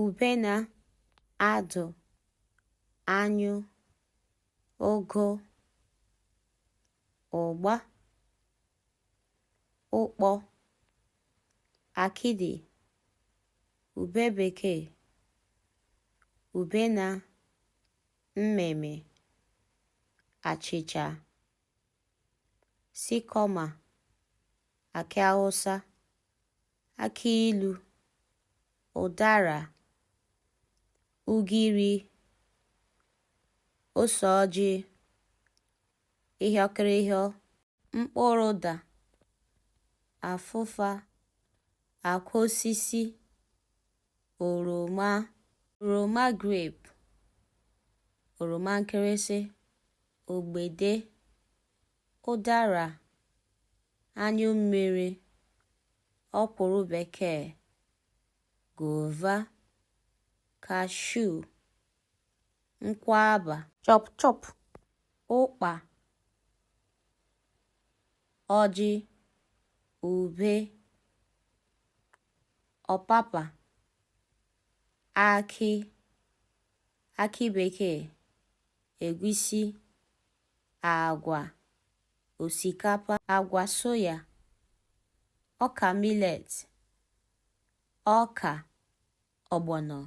ubena, adụ, anyụ, ụgụ, ụgba, ụkpọ, akịdị, ube bekee, ubena, mmemme, achịcha, sikọma, akị Awụsa, akị ilu, ụdara, ugiri, ose ọjị, ịhịọkịrịhịọ, mkpụrụ ụda, afụfa, akwa osisi, oroma grape, oroma nkịrịsị, ogbede, ụdara, anyụ mmiri, ọkwụrụ bekee, gova, kashu, nkwụaba, chọp, ụkpa, ọjị, ube, ọpapa, akị bekee, egusi, agwa, osikapa, agwa soya, ọka millet, ọka ọgbọnọ.